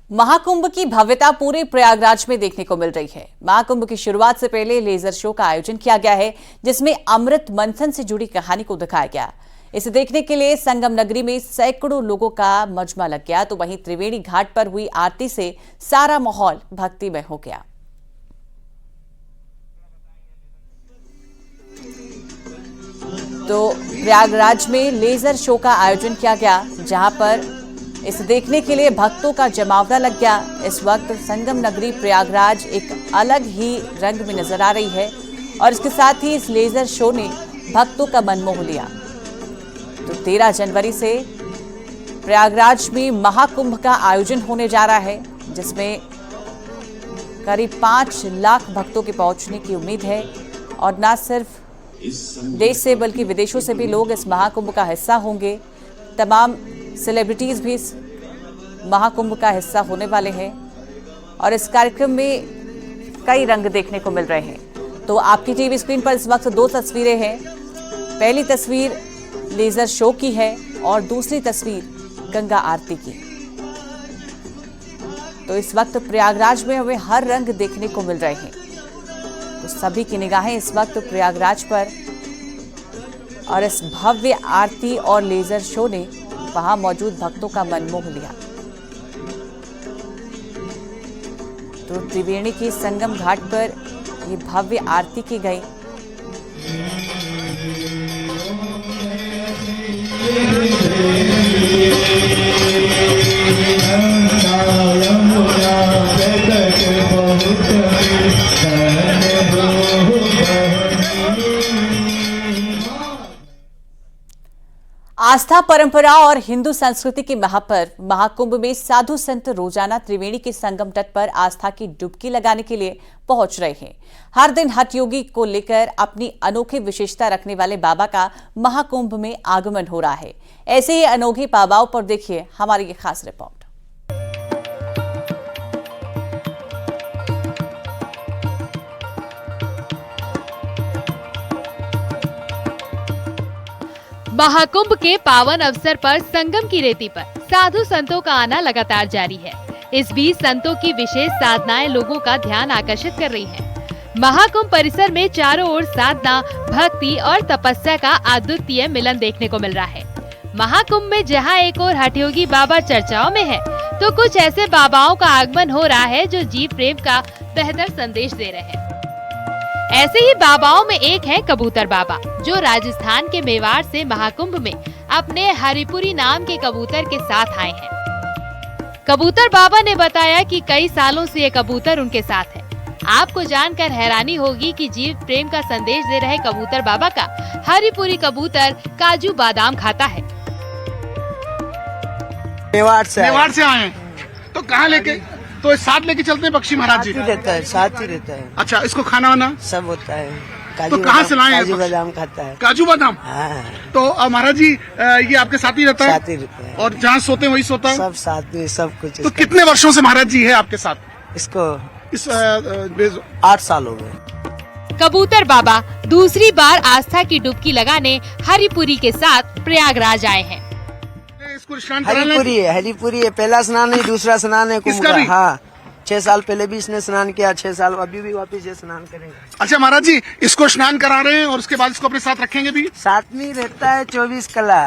महाकुंभ की भव्यता पूरे प्रयागराज में देखने को मिल रही है। महाकुंभ की शुरुआत से पहले लेजर शो का आयोजन किया गया है, जिसमें अमृत मंथन से जुड़ी कहानी को दिखाया गया। इसे देखने के लिए संगम नगरी में सैकड़ों लोगों का मजमा लग गया, तो वहीं त्रिवेणी घाट पर हुई आरती से सारा माहौल भक्तिमय हो गया। तो प्रयागराज में लेजर शो का आयोजन किया गया, जहां पर इसे देखने के लिए भक्तों का जमावड़ा लग गया। इस वक्त संगम नगरी प्रयागराज एक अलग ही रंग में नजर आ रही है और इसके साथ ही इस लेजर शो ने भक्तों का मन मोह लिया। तो 13 जनवरी से प्रयागराज में महाकुंभ का आयोजन होने जा रहा है, जिसमें करीब 5 लाख भक्तों के पहुंचने की उम्मीद है और न सिर्फ देश से बल्कि विदेशों से भी लोग इस महाकुंभ का हिस्सा होंगे। तमाम सेलिब्रिटीज भी इस महाकुंभ का हिस्सा होने वाले हैं और इस कार्यक्रम में कई रंग देखने को मिल रहे हैं। तो आपकी टीवी स्क्रीन पर इस वक्त 2 तस्वीरें हैं। पहली तस्वीर लेजर शो की है और दूसरी तस्वीर गंगा आरती की। तो इस वक्त प्रयागराज में हमें हर रंग देखने को मिल रहे हैं। तो सभी की निगाहें इस वक्त प्रयागराज पर और इस भव्य आरती और लेजर शो ने वहां मौजूद भक्तों का मन मोह लिया। तो त्रिवेणी की संगम घाट पर ये भव्य आरती की गई। आस्था, परंपरा और हिंदू संस्कृति के महापर्व महाकुंभ में साधु संत रोजाना त्रिवेणी के संगम तट पर आस्था की डुबकी लगाने के लिए पहुंच रहे हैं। हर दिन हठ योगी को लेकर अपनी अनोखी विशेषता रखने वाले बाबा का महाकुंभ में आगमन हो रहा है। ऐसे ही अनोखे बाबाओं पर देखिए हमारी ये खास रिपोर्ट। महाकुंभ के पावन अवसर पर संगम की रेती पर साधु संतों का आना लगातार जारी है। इस बीच संतों की विशेष साधनाएं लोगों का ध्यान आकर्षित कर रही हैं। महाकुंभ परिसर में चारों ओर साधना, भक्ति और तपस्या का अद्वितीय मिलन देखने को मिल रहा है। महाकुंभ में जहां एक और हठयोगी बाबा चर्चाओं में है, तो कुछ ऐसे बाबाओं का आगमन हो रहा है जो जीव प्रेम का बेहतर संदेश दे रहे हैं। ऐसे ही बाबाओं में एक है कबूतर बाबा, जो राजस्थान के मेवाड़ से महाकुंभ में अपने हरिपुरी नाम के कबूतर के साथ आए हैं। कबूतर बाबा ने बताया कि कई सालों से ये कबूतर उनके साथ है। आपको जानकर हैरानी होगी कि जीव प्रेम का संदेश दे रहे कबूतर बाबा का हरिपुरी कबूतर काजू बादाम खाता है। मेवाड़ से आए हैं, तो कहाँ लेके तो साथ लेके चलते हैं पक्षी महाराज जी? रहता है, साथ ही रहता है। अच्छा, इसको खाना वाना सब होता है। तो कहाँ से लाए हैं? काजू बादाम खाता है। काजू बादाम? हाँ। तो महाराज जी ये आपके साथ ही रहता है? साथ ही रहता है। और जहाँ सोते हैं वही सोता है? सब साथ में, सब कुछ। तो कितने वर्षों से महाराज जी है आपके साथ? इसको 8 साल हो गए। कबूतर बाबा दूसरी बार आस्था की डुबकी लगाने हरिपुरी के साथ प्रयागराज आए हैं। इसको स्नान हरिपुरी है। पहला स्नान है, दूसरा स्नान है कुंभ का। हाँ, 6 साल पहले भी इसने स्नान किया, 6 साल अभी भी वापिस ये स्नान करेंगे। अच्छा महाराज जी, इसको स्नान करा रहे हैं और उसके बाद इसको अपने साथ रखेंगे भी? साथ में रहता है 24 कला।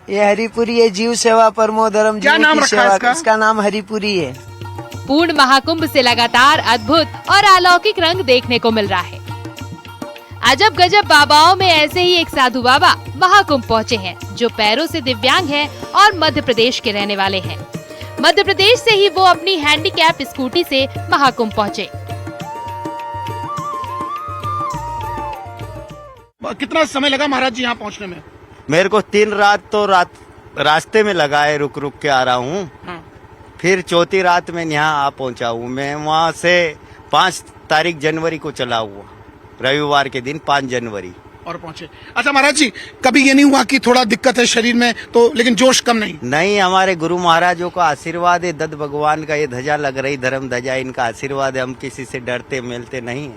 ये हरिपुरी है, जीव सेवा परमो धर्म। क्या नाम रखा है इसका? इसका नाम हरिपुरी है। पूर्ण महाकुंभ से लगातार अद्भुत और अलौकिक रंग देखने को मिल रहा है। अजब गजब बाबाओं में ऐसे ही एक साधु बाबा महाकुंभ पहुँचे हैं, जो पैरों से दिव्यांग है और मध्य प्रदेश के रहने वाले हैं। मध्य प्रदेश से ही वो अपनी हैंडीकैप स्कूटी से महाकुंभ पहुँचे। कितना समय लगा महाराज जी यहाँ पहुँचने में? मेरे को 3 रात तो रास्ते में लगा है, रुक रुक के आ रहा हूँ। हाँ। फिर चौथी रात में यहाँ आ पहुँचा हूँ। मैं वहाँ से 5 तारीख जनवरी को चला हुआ, रविवार के दिन 5 जनवरी और पहुंचे। अच्छा महाराज जी, कभी ये नहीं हुआ कि थोड़ा दिक्कत है शरीर में तो, लेकिन जोश कम नहीं? नहीं, हमारे गुरु महाराजों का आशीर्वाद है। दत्त भगवान का ये ध्वजा लग रही, धर्म ध्वजा, इनका आशीर्वाद है। हम किसी से डरते मिलते नहीं,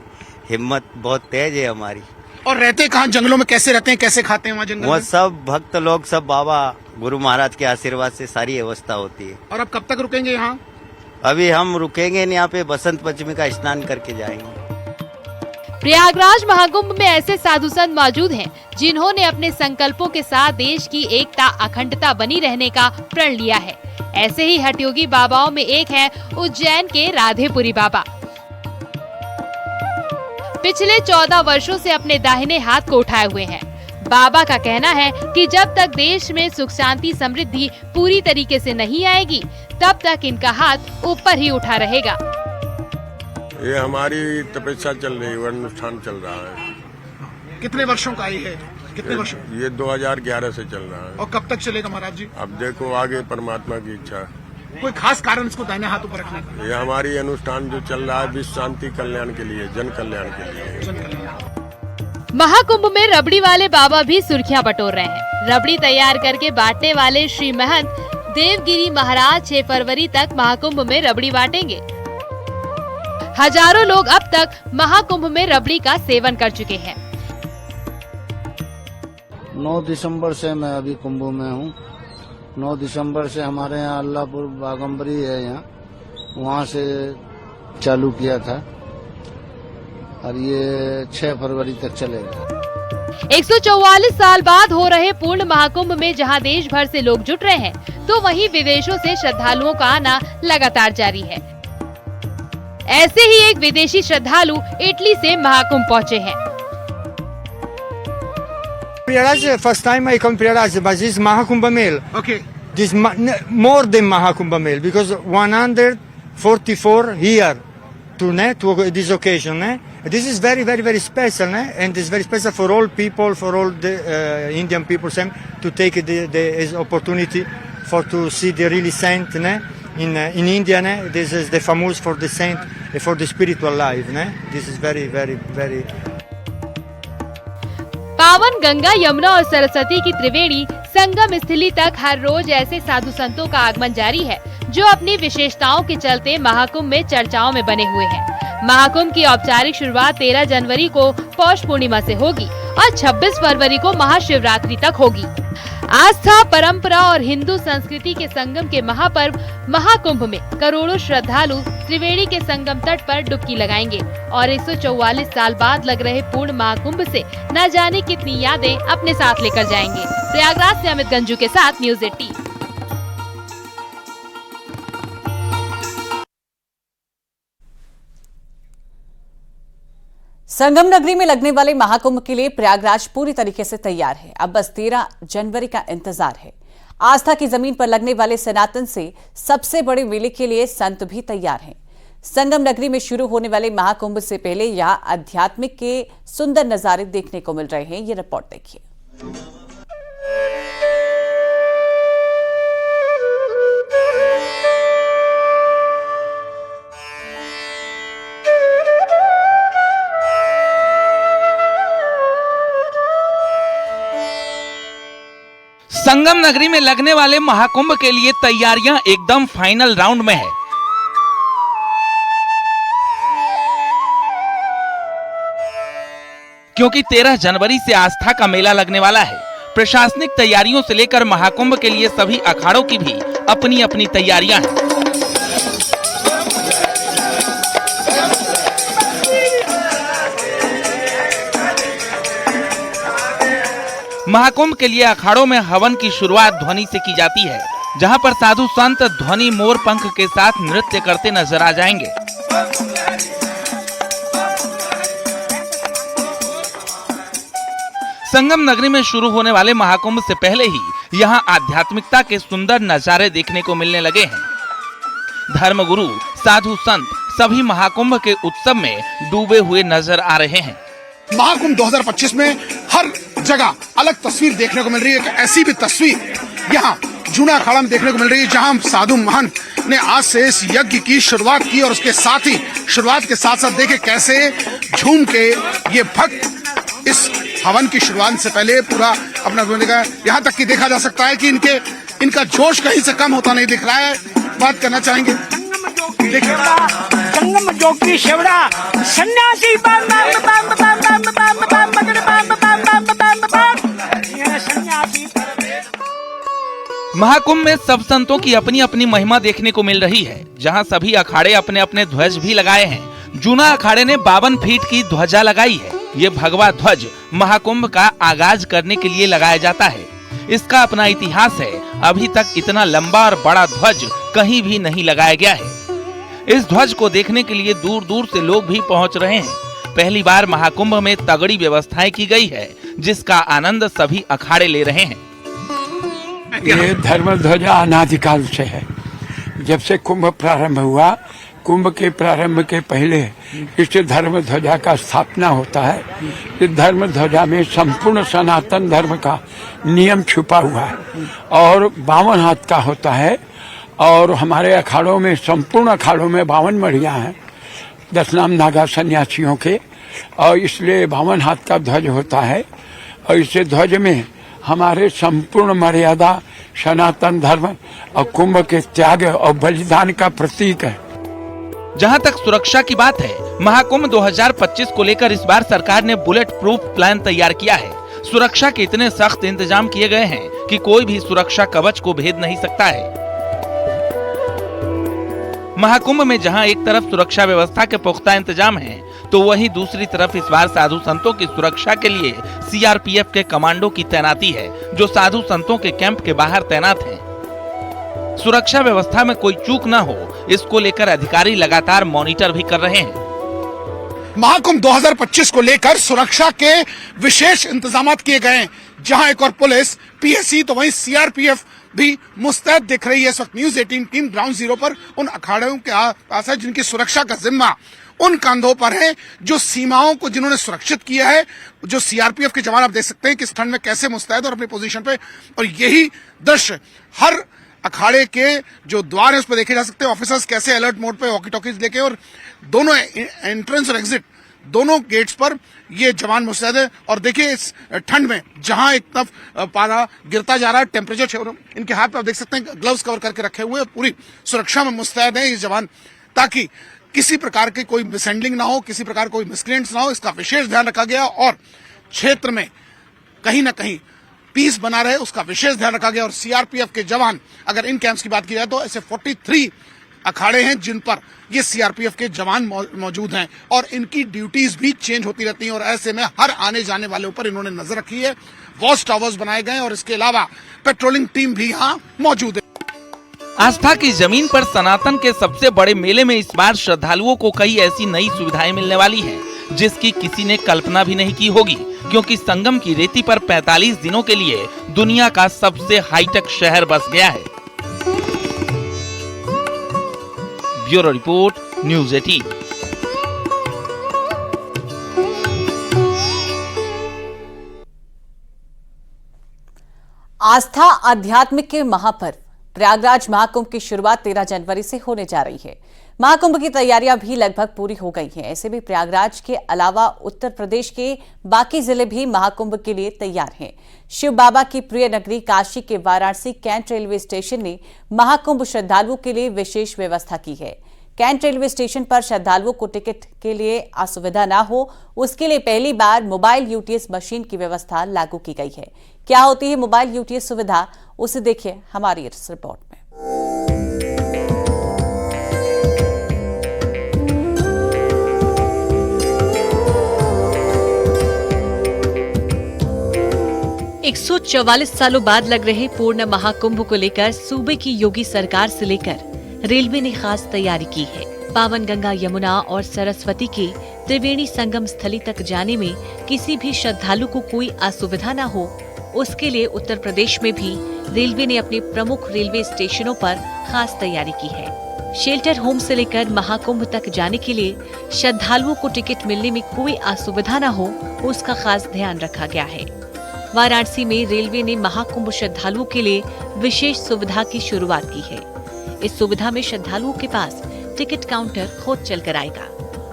हिम्मत बहुत तेज है हमारी। और रहते कहाँ जंगलों में? कैसे रहते हैं, कैसे खाते हैं वहाँ जंगल वो में? सब भक्त लोग, सब बाबा गुरु महाराज के आशीर्वाद से सारी व्यवस्था होती है। और अब कब तक रुकेंगे यहाँ? अभी हम रुकेंगे नहीं, यहाँ पे बसंत पंचमी का स्नान करके जाएंगे। प्रयागराज महाकुंभ में ऐसे साधु संत मौजूद हैं जिन्होंने अपने संकल्पों के साथ देश की एकता अखंडता बनी रहने का प्रण लिया है। ऐसे ही हठयोगी बाबाओं में एक है उज्जैन के राधेपुरी बाबा। पिछले 14 वर्षों से अपने दाहिने हाथ को उठाए हुए हैं। बाबा का कहना है कि जब तक देश में सुख शांति समृद्धि पूरी तरीके से नहीं आएगी तब तक इनका हाथ ऊपर ही उठा रहेगा। ये हमारी तपस्या चल रही है, अनुष्ठान चल रहा है। कितने वर्षों का ये है? कितने वर्षों? ये 2011 से चल रहा है। और कब तक चलेगा महाराज जी? अब देखो आगे परमात्मा की इच्छा। कोई खास कारण इसको दाहिने हाथ ऊपर रखने का? ये हमारी अनुष्ठान जो चल रहा है विश्व शांति कल्याण के लिए, जन कल्याण के लिए। महाकुंभ में रबड़ी वाले बाबा भी सुर्खियां बटोर रहे हैं। रबड़ी तैयार करके बांटने वाले श्री महंत देवगिरी महाराज 6 फरवरी तक महाकुंभ में रबड़ी बांटेंगे। हजारों लोग अब तक महाकुंभ में रबड़ी का सेवन कर चुके हैं। 9 दिसंबर से मैं अभी कुंभ में हूँ। 9 दिसंबर से हमारे यहाँ अल्लाहपुर बागम्बरी है, यहाँ वहाँ से चालू किया था और ये 6 फरवरी तक चलेगा। 144 साल बाद हो रहे पूर्ण महाकुंभ में जहां देश भर से लोग जुट रहे हैं, तो वहीं विदेशों से श्रद्धालुओं का आना लगातार जारी है। ऐसे ही एक विदेशी श्रद्धालु इटली से महाकुंभ पहुंचे हैं। Prayagraj, first time I come Prayagraj, but this Mahakumbh Mela. Okay. This more than Mahakumbh Mela because 144 here to this occasion. This is very, very, very special, and it's very special for all people, for all the Indian people, to take the opportunity to see the really saint. In India, this is the famous for the saint, for the spiritual life. This is very, very, very. पावन गंगा, यमुना और सरस्वती की त्रिवेणी संगम स्थली तक हर रोज ऐसे साधु संतों का आगमन जारी है जो अपनी विशेषताओं के चलते महाकुंभ में चर्चाओं में बने हुए हैं। महाकुंभ की औपचारिक शुरुआत 13 जनवरी को पौष पूर्णिमा से होगी और 26 फरवरी को महाशिवरात्रि तक होगी। आस्था, परंपरा और हिंदू संस्कृति के संगम के महापर्व महाकुंभ में करोड़ों श्रद्धालु त्रिवेणी के संगम तट पर डुबकी लगाएंगे और 144 साल बाद लग रहे पूर्ण महाकुंभ से न जाने कितनी यादें अपने साथ लेकर जाएंगे। प्रयागराज से अमित गंजू के साथ न्यूज़ 18। संगम नगरी में लगने वाले महाकुंभ के लिए प्रयागराज पूरी तरीके से तैयार है। अब बस 13 जनवरी का इंतजार है। आस्था की जमीन पर लगने वाले सनातन से सबसे बड़े मेले के लिए संत भी तैयार हैं। संगम नगरी में शुरू होने वाले महाकुंभ से पहले यहां आध्यात्मिक के सुंदर नजारे देखने को मिल रहे हैं। ये रिपोर्ट देखिए। संगम नगरी में लगने वाले महाकुंभ के लिए तैयारियां एकदम फाइनल राउंड में है। क्योंकि 13 जनवरी से आस्था का मेला लगने वाला है। प्रशासनिक तैयारियों से लेकर महाकुंभ के लिए सभी अखाड़ों की भी अपनी अपनी तैयारियां हैं। महाकुंभ के लिए अखाड़ों में हवन की शुरुआत ध्वनि से की जाती है, जहां पर साधु संत ध्वनि मोर पंख के साथ नृत्य करते नजर आ जाएंगे। संगम नगरी में शुरू होने वाले महाकुंभ से पहले ही यहां आध्यात्मिकता के सुंदर नजारे देखने को मिलने लगे हैं। धर्मगुरु, साधु संत सभी महाकुंभ के उत्सव में डूबे हुए नजर आ रहे हैं। महाकुंभ 2025 में हर जगह अलग तस्वीर देखने को मिल रही है। कि ऐसी भी तस्वीर यहाँ जूना अखाड़ा में देखने को मिल रही है, जहां साधु महंत ने आज से इस यज्ञ की शुरुआत की और उसके साथ ही शुरुआत के साथ साथ देखे कैसे झूम के ये भक्त इस हवन की शुरुआत से पहले पूरा अपना का यहाँ तक कि देखा जा सकता है कि इनका जोश कहीं से कम होता नहीं दिख रहा है। बात करना चाहेंगे संगम जोगी शिवड़ा सन्यासी महाकुंभ में सब संतों की अपनी अपनी महिमा देखने को मिल रही है, जहां सभी अखाड़े अपने अपने ध्वज भी लगाए हैं। जूना अखाड़े ने 52 फीट की ध्वजा लगाई है। ये भगवा ध्वज महाकुंभ का आगाज करने के लिए लगाया जाता है। इसका अपना इतिहास है। अभी तक इतना लंबा और बड़ा ध्वज कहीं भी नहीं लगाया गया है। इस ध्वज को देखने के लिए दूर दूर से लोग भी पहुंच रहे हैं। पहली बार महाकुंभ में तगड़ी व्यवस्थाएं की गई है, जिसका आनंद सभी अखाड़े ले रहे हैं। ये धर्म ध्वजा अनादिकाल से है। जब से कुंभ प्रारंभ हुआ, कुंभ के प्रारंभ के पहले इस धर्म ध्वजा का स्थापना होता है। इस धर्म ध्वजा में संपूर्ण सनातन धर्म का नियम छुपा हुआ है और 52 हाथ का होता है। और हमारे अखाड़ों में, संपूर्ण अखाड़ों में 52 मढ़ियाँ हैं, 10 नाम नागा सन्यासियों के, और इसलिए 52 हाथ का ध्वज होता है। और इस ध्वज में हमारे संपूर्ण मर्यादा सनातन धर्म और कुंभ के त्याग और बलिदान का प्रतीक है। जहां तक सुरक्षा की बात है, महाकुंभ 2025 को लेकर इस बार सरकार ने बुलेट प्रूफ प्लान तैयार किया है। सुरक्षा के इतने सख्त इंतजाम किए गए हैं कि कोई भी सुरक्षा कवच को भेद नहीं सकता है। महाकुंभ में जहां एक तरफ सुरक्षा व्यवस्था के पुख्ता इंतजाम हैं, तो वहीं दूसरी तरफ इस बार साधु संतों की सुरक्षा के लिए सीआरपीएफ के कमांडो की तैनाती है, जो साधु संतों के कैंप के बाहर तैनात हैं। सुरक्षा व्यवस्था में कोई चूक न हो, इसको लेकर अधिकारी लगातार मॉनिटर भी कर रहे हैं। महाकुंभ 2025 को लेकर सुरक्षा के विशेष इंतजाम किए गए हैं। जहां एक और पुलिस, पीएससी, तो वहीं सीआरपीएफ भी मुस्तैद दिख रही है। इस वक्त न्यूज 18 टीम ग्राउंड जीरो पर उन अखाड़ों के पास है जिनकी सुरक्षा का जिम्मा उन कंधों पर है, जो सीमाओं को जिन्होंने सुरक्षित किया है। जो सीआरपीएफ के जवान, आप देख सकते हैं कि इस ठंड में कैसे मुस्तैद और अपनी पोजीशन पे, और यही दृश्य हर अखाड़े के जो द्वार है उस पर देखे जा सकते हैं। ऑफिसर्स कैसे अलर्ट मोड पे वॉकी टॉकीज लेके, और दोनों एंट्रेंस और एग्जिट दोनों गेट्स पर ये जवान मुस्तैद है। और देखिए इस ठंड में जहां एक तरफ पारा गिरता जा रहा है, टेम्परेचर इनके हाथ पे आप देख सकते हैं ग्लव्स कवर करके रखे हुए, पूरी सुरक्षा में मुस्तैद है ये जवान, ताकि किसी प्रकार की कोई मिसहैंडलिंग ना हो, किसी प्रकार कोई मिसक्रिएंट्स ना हो। इसका विशेष ध्यान रखा गया और क्षेत्र में कहीं ना कहीं पीस बना रहे, उसका विशेष ध्यान रखा गया। और सीआरपीएफ के जवान, अगर इन कैंप्स की बात की जाए तो ऐसे 43 अखाड़े हैं जिन पर ये सीआरपीएफ के जवान मौजूद हैं, और इनकी ड्यूटीज भी चेंज होती रहती हैं। और ऐसे में हर आने जाने वाले ऊपर इन्होंने नजर रखी है। वॉच टावर्स बनाए गए और इसके अलावा पेट्रोलिंग टीम भी यहाँ मौजूद है। आस्था की जमीन पर सनातन के सबसे बड़े मेले में इस बार श्रद्धालुओं को कई ऐसी नई सुविधाएं मिलने वाली हैं, जिसकी किसी ने कल्पना भी नहीं की होगी, क्योंकि संगम की रेती पर 45 दिनों के लिए दुनिया का सबसे हाईटेक शहर बस गया है। Bureau report, news 18। आस्था आध्यात्मिक के महापर्व प्रयागराज महाकुंभ की शुरुआत 13 जनवरी से होने जा रही है। महाकुंभ की तैयारियां भी लगभग पूरी हो गई हैं। ऐसे में प्रयागराज के अलावा उत्तर प्रदेश के बाकी जिले भी महाकुंभ के लिए तैयार हैं। शिव बाबा की प्रिय नगरी काशी के वाराणसी कैंट रेलवे स्टेशन ने महाकुंभ श्रद्धालुओं के लिए विशेष व्यवस्था की है। कैंट रेलवे स्टेशन पर श्रद्धालुओं को टिकट के लिए असुविधा न हो, उसके लिए पहली बार मोबाइल यूटीएस मशीन की व्यवस्था लागू की गई है। क्या होती है मोबाइल यूटीएस सुविधा, उसे देखिए हमारी इस रिपोर्ट में। एक 144 सालों बाद लग रहे पूर्ण महाकुंभ को लेकर सूबे की योगी सरकार से लेकर रेलवे ने खास तैयारी की है। पावन गंगा, यमुना और सरस्वती के त्रिवेणी संगम स्थली तक जाने में किसी भी श्रद्धालु को कोई असुविधा न हो, उसके लिए उत्तर प्रदेश में भी रेलवे ने अपने प्रमुख रेलवे स्टेशनों पर खास तैयारी की है। शेल्टर होम से लेकर महाकुंभ तक जाने के लिए श्रद्धालुओं को टिकट मिलने में कोई असुविधा न हो, उसका खास ध्यान रखा गया है। वाराणसी में रेलवे ने महाकुंभ श्रद्धालुओं के लिए विशेष सुविधा की शुरुआत की है। इस सुविधा में श्रद्धालुओं के पास टिकट काउंटर खुद चलकर आएगा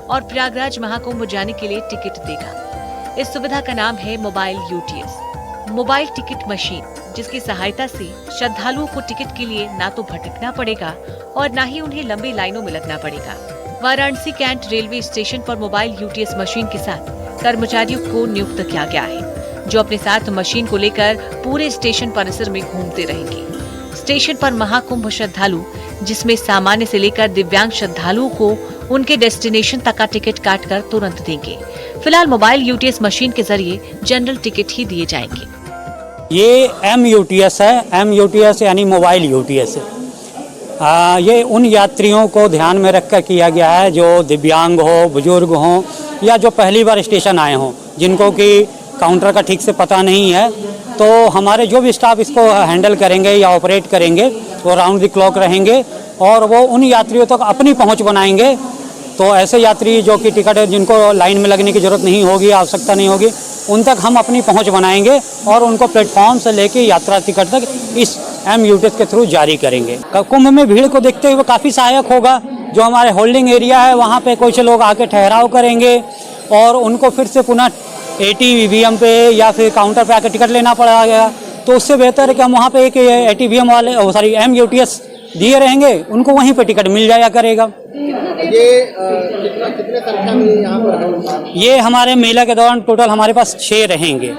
और प्रयागराज महाकुंभ जाने के लिए टिकट देगा। इस सुविधा का नाम है mobile UTS, mobile ticket machine, जिसकी सहायता से श्रद्धालुओं को टिकट के लिए ना तो भटकना पड़ेगा और ना ही उन्हें लंबी लाइनों में लगना पड़ेगा। वाराणसी कैंट रेलवे स्टेशन पर मोबाइल यूटीएस मशीन के साथ कर्मचारियों को नियुक्त किया गया है, जो अपने साथ मशीन को लेकर पूरे स्टेशन परिसर में घूमते रहेंगे। स्टेशन पर महाकुंभ श्रद्धालु, जिसमें सामान्य से लेकर दिव्यांग श्रद्धालुओं को उनके डेस्टिनेशन तक का टिकट काटकर तुरंत देंगे। फिलहाल मोबाइल यूटीएस मशीन के जरिए जनरल टिकट ही दिए जाएंगे। ये MUTS है, MUTS यानी मोबाइल यूटीएस है। ये उन यात्रियों को ध्यान में रखकर किया गया है जो दिव्यांग हो, बुजुर्ग हो या जो पहली बार स्टेशन आए हों, जिनको कि काउंटर का ठीक से पता नहीं है। तो हमारे जो भी स्टाफ इसको हैंडल करेंगे या ऑपरेट करेंगे वो राउंड द क्लॉक रहेंगे और वो उन यात्रियों तक अपनी पहुंच बनाएंगे। तो ऐसे यात्री जो कि टिकट है, जिनको लाइन में लगने की जरूरत नहीं होगी, आवश्यकता नहीं होगी, उन तक हम अपनी पहुंच बनाएंगे और उनको प्लेटफॉर्म से लेके यात्रा टिकट तक इस MUTS के थ्रू जारी करेंगे। कुंभ में भीड़ को देखते हुए काफ़ी सहायक होगा। जो हमारे होल्डिंग एरिया है वहाँ पे कुछ लोग आके ठहराव करेंगे और उनको फिर से पुनः ATVM पे या फिर काउंटर पे आके टिकट लेना पड़ेगा। तो उससे बेहतर है कि हम वहाँ पे एक ATVM वाले MUTS दिए रहेंगे, उनको वहीं पे टिकट मिल जाया करेगा। ये कितने संख्या में यहाँ पर? ये हमारे मेला के दौरान टोटल हमारे पास 6 रहेंगे।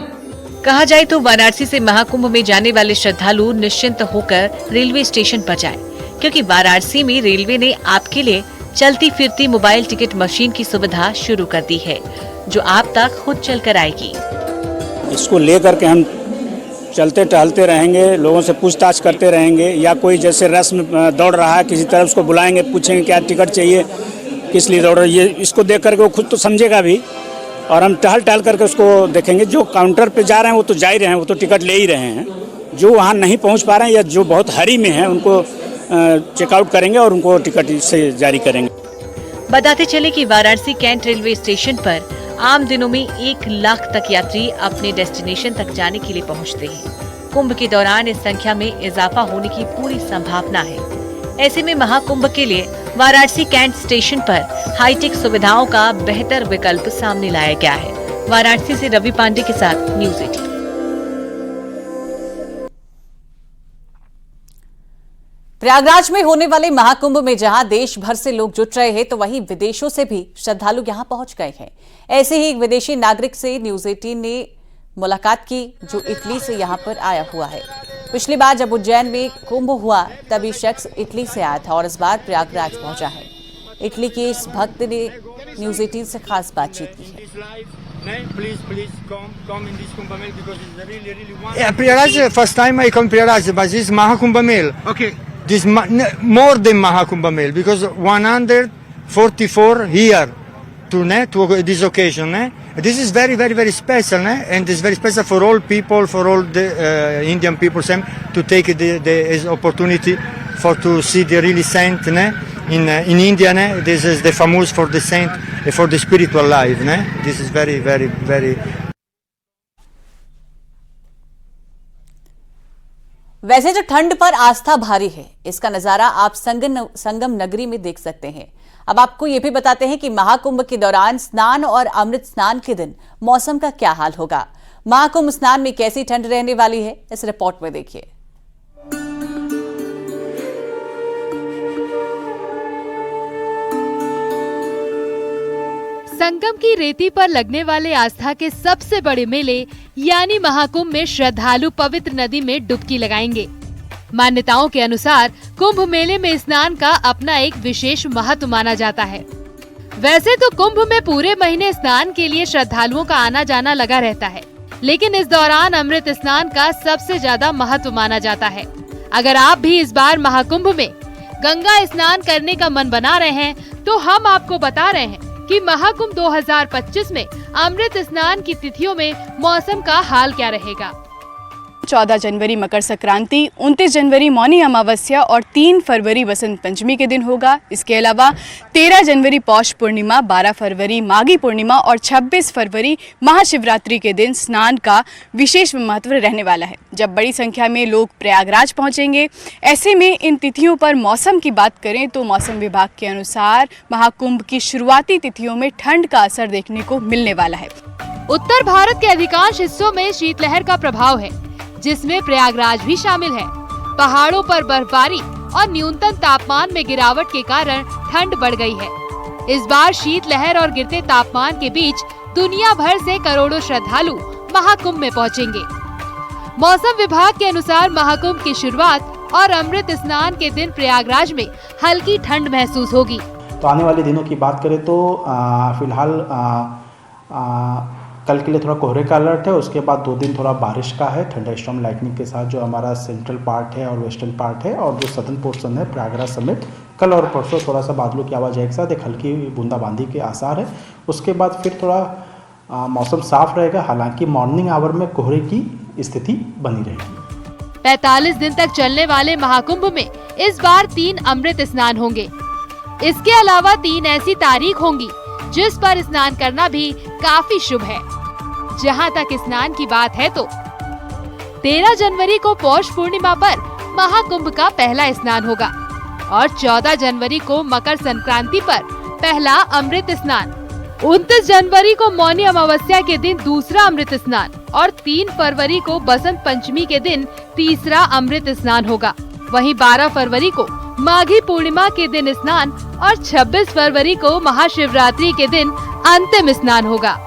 कहा जाए तो वाराणसी से महाकुंभ में जाने वाले श्रद्धालु निश्चिंत होकर रेलवे स्टेशन पर जाएं, क्योंकि वाराणसी में रेलवे ने आपके लिए चलती फिरती मोबाइल टिकट मशीन की सुविधा शुरू कर दी है, जो आप तक खुद चल कर आएगी। इसको लेकर के हम चलते टहलते रहेंगे, लोगों से पूछताछ करते रहेंगे, या कोई जैसे रस में दौड़ रहा है किसी तरफ, उसको बुलाएंगे, पूछेंगे क्या टिकट चाहिए, किस लिए दौड़ रही है। इसको देख करके वो खुद तो समझेगा भी और हम टहल करके उसको देखेंगे। जो काउंटर पे जा रहे हैं वो तो जा ही रहे हैं, वो तो टिकट ले ही रहे हैं। जो वहाँ नहीं पहुँच पा रहे हैं या जो बहुत हरी में हैं उनको चेकआउट करेंगे और उनको टिकट से जारी करेंगे। बताते चले कि वाराणसी कैंट रेलवे स्टेशन पर आम दिनों में 1 लाख तक यात्री अपने डेस्टिनेशन तक जाने के लिए पहुंचते हैं। कुंभ के दौरान इस संख्या में इजाफा होने की पूरी संभावना है। ऐसे में महाकुंभ के लिए वाराणसी कैंट स्टेशन पर हाईटेक सुविधाओं का बेहतर विकल्प सामने लाया गया है। वाराणसी से रवि पांडे के साथ न्यूज़ 18। प्रयागराज में होने वाले महाकुंभ में जहां देश भर से लोग जुट रहे हैं, तो वहीं विदेशों से भी श्रद्धालु यहां पहुंच गए हैं। ऐसे ही एक विदेशी नागरिक से न्यूज़ 18 ने मुलाकात की, जो इटली से यहां पर आया हुआ है। पिछली बार जब उज्जैन में कुंभ हुआ तब ये शख्स इटली से आया था और इस बार प्रयागराज पहुंचा है। इटली के इस भक्त ने न्यूज़ 18 से खास बातचीत की है। Prayagraj, first time I come Prayagraj, but this is Mahakumbh Mel. Okay. This more than Mahakumbh Mel, because 144 here to this occasion. This is very, very, very special, and it's very special for all people, for all the Indian people, to take this opportunity to see the really saint in India. This is the famous for the saint, for the spiritual life. This is very, very, very. वैसे जो ठंड पर आस्था भारी है, इसका नजारा आप संगम नगरी में देख सकते हैं। अब आपको ये भी बताते हैं कि महाकुंभ के दौरान स्नान और अमृत स्नान के दिन मौसम का क्या हाल होगा। महाकुंभ स्नान में कैसी ठंड रहने वाली है, इस रिपोर्ट में देखिए। संगम की रेती पर लगने वाले आस्था के सबसे बड़े मेले यानी महाकुंभ में श्रद्धालु पवित्र नदी में डुबकी लगाएंगे। मान्यताओं के अनुसार कुंभ मेले में स्नान का अपना एक विशेष महत्व माना जाता है। वैसे तो कुंभ में पूरे महीने स्नान के लिए श्रद्धालुओं का आना जाना लगा रहता है, लेकिन इस दौरान अमृत स्नान का सबसे ज्यादा महत्व माना जाता है। अगर आप भी इस बार महाकुंभ में गंगा स्नान करने का मन बना रहे हैं, तो हम आपको बता रहे हैं कि महाकुंभ 2025 में अमृत स्नान की तिथियों में मौसम का हाल क्या रहेगा। 14 जनवरी मकर संक्रांति, 29 जनवरी मौनी अमावस्या और 3 फरवरी वसंत पंचमी के दिन होगा। इसके अलावा 13 जनवरी पौष पूर्णिमा, 12 फरवरी माघी पूर्णिमा और 26 फरवरी महाशिवरात्रि के दिन स्नान का विशेष महत्व रहने वाला है। जब बड़ी संख्या में लोग प्रयागराज पहुंचेंगे, ऐसे में इन तिथियों पर मौसम की बात करें तो मौसम विभाग के अनुसार महाकुंभ की शुरुआती तिथियों में ठंड का असर देखने को मिलने वाला है। उत्तर भारत के अधिकांश हिस्सों में शीतलहर का प्रभाव है, जिसमें प्रयागराज भी शामिल है। पहाड़ों पर बर्फबारी और न्यूनतम तापमान में गिरावट के कारण ठंड बढ़ गई है। इस बार शीतलहर और गिरते तापमान के बीच दुनिया भर से करोड़ों श्रद्धालु महाकुंभ में पहुंचेंगे। मौसम विभाग के अनुसार महाकुंभ की शुरुआत और अमृत स्नान के दिन प्रयागराज में हल्की ठंड महसूस होगी। तो आने वाले दिनों की बात करें तो फिलहाल कल के लिए थोड़ा कोहरे का अलर्ट है, उसके बाद 2 दिन थोड़ा बारिश का है, थंडरस्टॉर्म लाइटनिंग के साथ जो हमारा सेंट्रल पार्ट है और वेस्टर्न पार्ट है और जो सदर्न पोर्शन है प्रयागराज समेत कल और परसों थोड़ा सा बादलों की आवाजाही के साथ एक हल्की बूंदाबांदी के आसार है। उसके बाद फिर थोड़ा मौसम साफ रहेगा, हालांकि मॉर्निंग आवर में कोहरे की स्थिति बनी रहेगी। 45 दिन तक चलने वाले महाकुंभ में इस बार 3 अमृत स्नान होंगे। इसके अलावा 3 ऐसी तारीख होंगी जिस पर स्नान करना भी काफी शुभ है। जहां तक स्नान की बात है तो 13 जनवरी को पौष पूर्णिमा पर महाकुंभ का पहला स्नान होगा और 14 जनवरी को मकर संक्रांति पर पहला अमृत स्नान, 29 जनवरी को मौनी अमावस्या के दिन दूसरा अमृत स्नान और 3 फरवरी को बसंत पंचमी के दिन तीसरा अमृत स्नान होगा। वहीं 12 फरवरी को माघी पूर्णिमा के दिन स्नान और 26 फरवरी को महाशिवरात्रि के दिन अंतिम स्नान होगा।